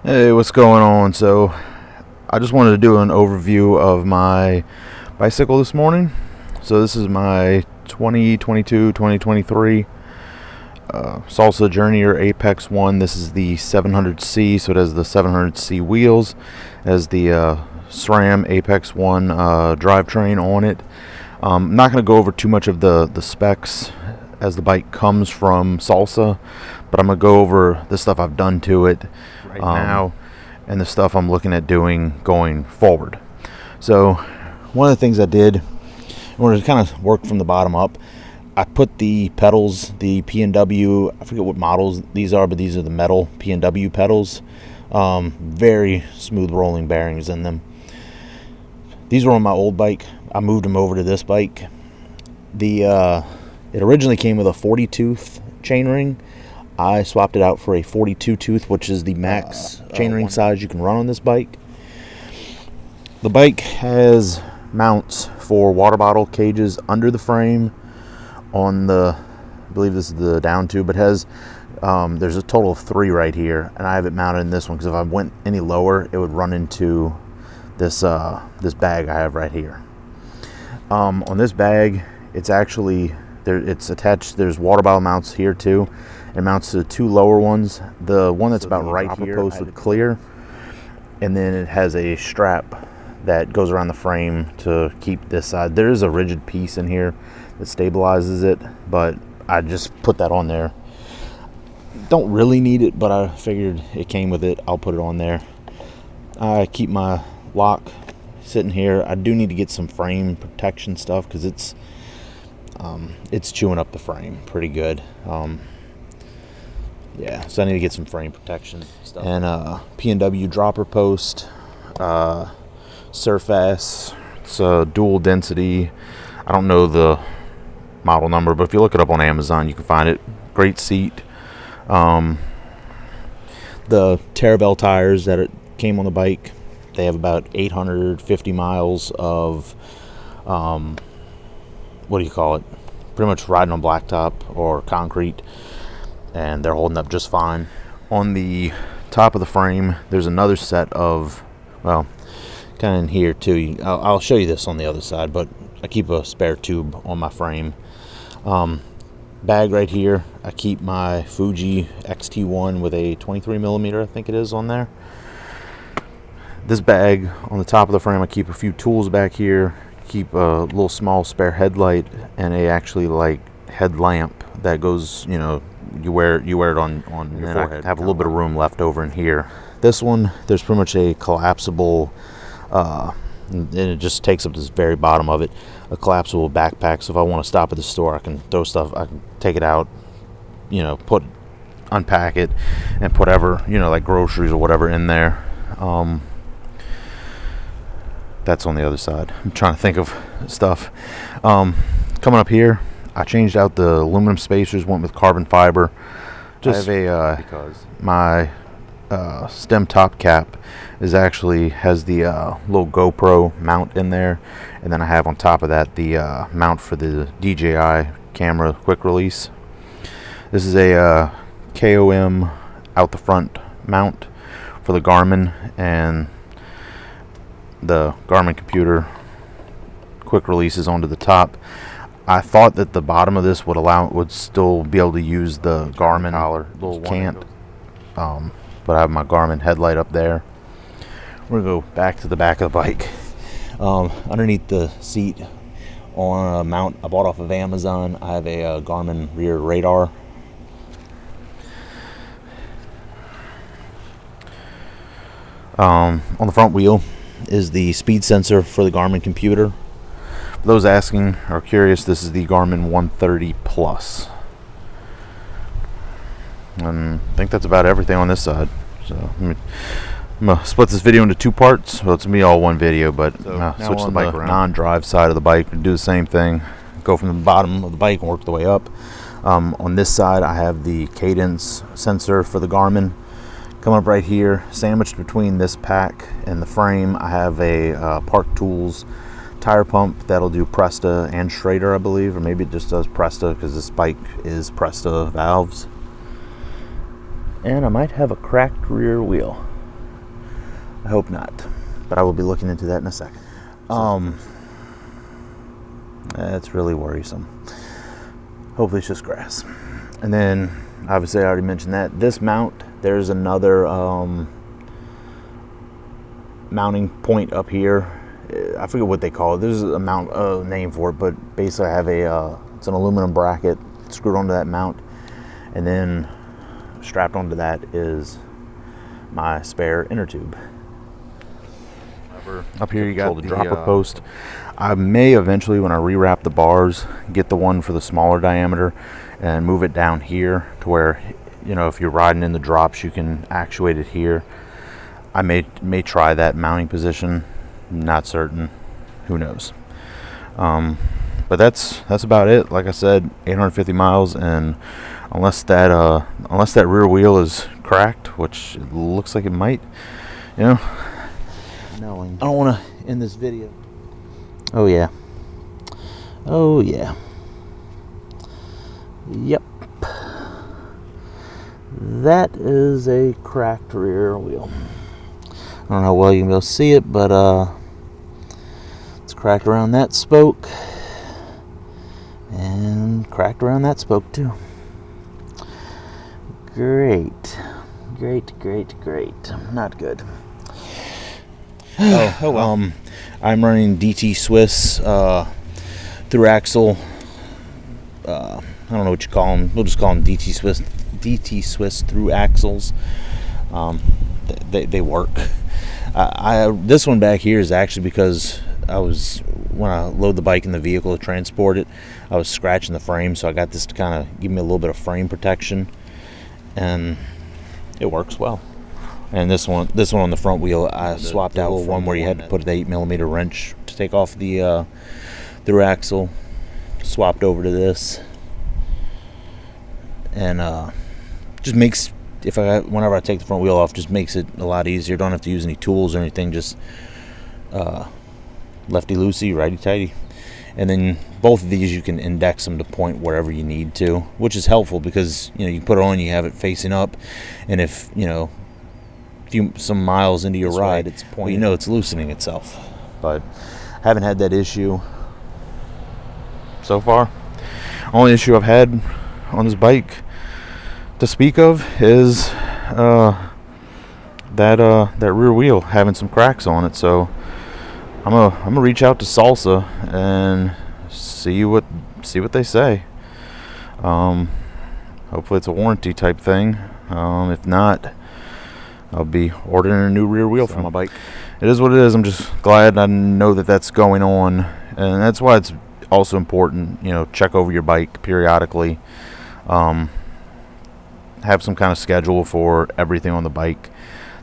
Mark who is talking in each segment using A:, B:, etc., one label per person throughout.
A: Hey, what's going on? So I just wanted to do an overview of my bicycle this morning. So this is my 2022-2023 Salsa Journeyer Apex 1. This is the 700C, so it has the 700C wheels. It has the SRAM Apex 1 drivetrain on it. I'm not going to go over too much of the specs as the bike comes from Salsa, but I'm going to go over the stuff I've done to it right now and the stuff I'm looking at doing going forward. So one of the things I did in order to kind of work from the bottom up, I put the pedals, the P&W, I forget what models these are, but these are the metal P&W pedals. Very smooth rolling bearings in them. These were on my old bike. I moved them over to this bike. It originally came with a 40 tooth chainring. I swapped it out for a 42 tooth, which is the max chainring size you can run on this bike. The bike has mounts for water bottle cages under the frame on the, I believe this is the down tube, but has there's a total of 3 right here, and I have it mounted in this one because if I went any lower it would run into this this bag I have right here. On this bag, it's actually it's attached. There's water bottle mounts here too. It mounts to 2 lower ones. The one that's about right here post with clear, and then it has a strap that goes around the frame to keep this side. There is a rigid piece in here that stabilizes it, but I just put that on there. Don't really need it, but I figured it came with it. I'll put it on there. I keep my lock sitting here. I do need to get some frame protection stuff because it's chewing up the frame pretty good. Yeah, so I need to get some frame protection stuff. And P&W dropper post, Serfas. It's a dual density. I don't know the model number, but if you look it up on Amazon, you can find it. Great seat. The Terabell tires that it came on the bike, they have about 850 miles of what do you call it? Pretty much riding on blacktop or concrete, and they're holding up just fine. On the top of the frame, there's another set of, well, kind of in here too. I'll show you this on the other side, but I keep a spare tube on my frame. Bag right here, I keep my Fuji XT1 with a 23 millimeter, I think it is, on there. This bag on the top of the frame, I keep a few tools back here. Keep a little small spare headlight and a actually like headlamp that goes, you know, you wear it on your forehead. I have a little bit of room left over in here. This one, there's pretty much a collapsible and it just takes up this very bottom of it, a collapsible backpack. So if I want to stop at the store, I can throw stuff, I can take it out, you know, unpack it and put whatever, you know, like groceries or whatever in there. That's on the other side. I'm trying to think of stuff. Coming up here, I changed out the aluminum spacers, went with carbon fiber. Just because my stem top cap has the little GoPro mount in there, and then I have on top of that the mount for the DJI camera quick release. This is a KOM out the front mount for the Garmin, and the Garmin computer quick releases onto the top. I thought that the bottom of this would still be able to use the Garmin collar. Can't. But I have my Garmin headlight up there. We're gonna go back to the back of the bike. Underneath the seat on a mount I bought off of Amazon, I have a Garmin rear radar. On the front wheel is the speed sensor for the Garmin computer. For those asking or curious, this is the Garmin 130 Plus. And I think that's about everything on this side. So I'm gonna split this video into 2 parts. Well, it's gonna be all one video, but switch the bike around. Non-drive side of the bike, do the same thing. Go from the bottom of the bike and work the way up. On this side, I have the Cadence sensor for the Garmin. Coming up right here, sandwiched between this pack and the frame, I have a Park Tools tire pump that'll do Presta and Schrader, I believe, or maybe it just does Presta because this bike is Presta valves. And I might have a cracked rear wheel. I hope not, but I will be looking into that in a second. That's really worrisome. Hopefully it's just grass. And then, obviously I already mentioned that. This mount, there's another mounting point up here. I forget what they call it. There's a name for it, but basically I have it's an aluminum bracket screwed onto that mount, and then strapped onto that is my spare inner tube. Up here you got the dropper post. I may eventually, when I rewrap the bars, get the one for the smaller diameter and move it down here to where, you know, if you're riding in the drops, you can actuate it here. I may try that mounting position. Not certain. Who knows? But that's about it. Like I said, 850 miles, and unless that rear wheel is cracked, which it looks like it might, you know. I don't want to end this video. Oh yeah. Oh yeah. Yep. That is a cracked rear wheel. I don't know how well you can be able to see it, but it's cracked around that spoke and cracked around that spoke too. Great. Not good. Oh well. I'm running DT Swiss through axle. I don't know what you call them. We'll just call them DT Swiss through axles. They work. This one back here is actually because when I load the bike in the vehicle to transport it, I was scratching the frame, so I got this to kind of give me a little bit of frame protection, and it works well. And this one on the front wheel, I swapped out one where you had to put an 8mm wrench to take off the through axle. Swapped over to this, and just makes, whenever I take the front wheel off, just makes it a lot easier. Don't have to use any tools or anything. Just lefty loosey, righty tighty. And then both of these you can index them to point wherever you need to, which is helpful because, you know, you put it on, you have it facing up, and if, you know, some miles into your ride, it's pointing, you know, it's loosening itself. But I haven't had that issue so far. Only issue I've had on this bike to speak of is that rear wheel having some cracks on it. So I'm gonna reach out to Salsa and see what they say. Hopefully it's a warranty type thing. If not, I'll be ordering a new rear wheel for my bike. It is what it is. I'm just glad I know that that's going on, and that's why it's also important, you know, check over your bike periodically. Have some kind of schedule for everything on the bike,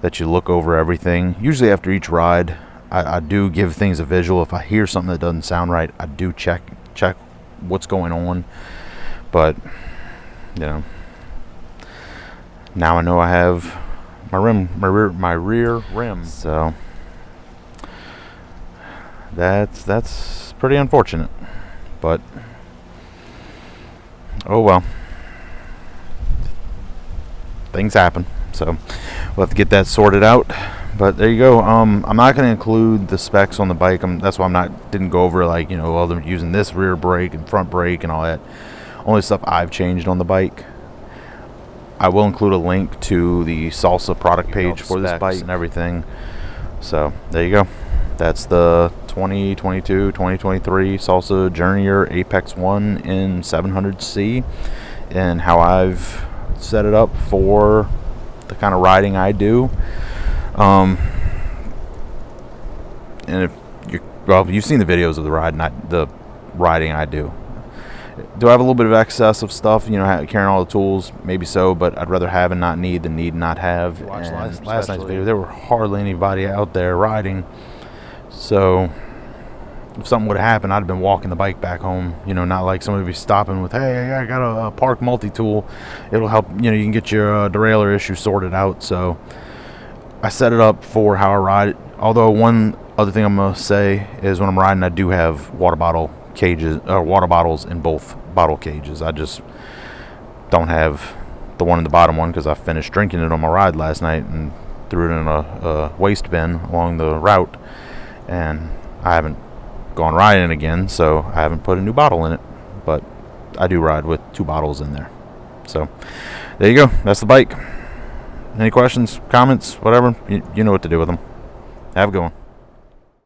A: that you look over everything. Usually after each ride, I do give things a visual. If I hear something that doesn't sound right, I do check what's going on. But, you know, now I know I have my rear rim, so that's pretty unfortunate, but oh well, things happen, so we'll have to get that sorted out. But there you go. I'm not going to include the specs on the bike. That's why didn't go over, like, you know, well, they're using this rear brake and front brake and all that. Only stuff I've changed on the bike. I will include a link to the Salsa product page for this bike and everything. So there you go. That's the 2022-2023 Salsa Journeyer Apex 1 in 700C, and how I've set it up for the kind of riding I do. And if you've seen the videos of the riding I do. Do I have a little bit of excess of stuff, you know, carrying all the tools? Maybe so, but I'd rather have and not need than need and not have. And last night's video, there were hardly anybody out there riding. So if something would have happened, I'd have been walking the bike back home. You know, not like somebody would be stopping with, hey, I got a park multi-tool. It'll help, you know, you can get your derailleur issue sorted out. So I set it up for how I ride it. Although one other thing I'm going to say is when I'm riding, I do have water bottles in both bottle cages. I just don't have the one in the bottom one because I finished drinking it on my ride last night, and threw it in a waste bin along the route, and I haven't gone riding again, so I haven't put a new bottle in it. But I do ride with 2 bottles in there. So there you go. That's the bike. Any questions, comments, whatever? You know what to do with them. Have a good one.